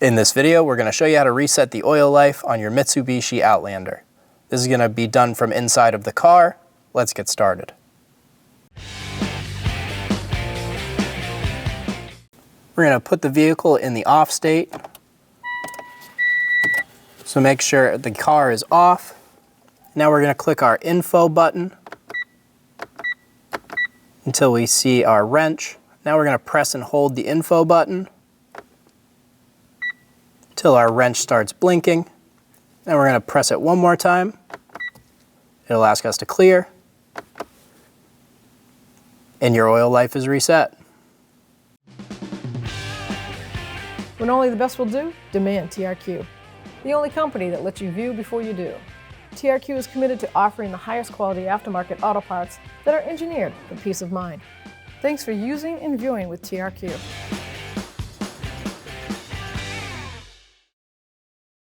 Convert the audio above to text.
In this video, we're going to show you how to reset the oil life on your Mitsubishi Outlander. This is going to be done from inside of the car. Let's get started. We're going to put the vehicle in the off state. So make sure the car is off. Now we're going to click our info button until we see our wrench. Now we're going to press and hold the info button until our wrench starts blinking. Then we're going to press it one more time. It'll ask us to clear. And your oil life is reset. When only the best will do, demand TRQ. The only company that lets you view before you do. TRQ is committed to offering the highest quality aftermarket auto parts that are engineered for peace of mind. Thanks for using and viewing with TRQ.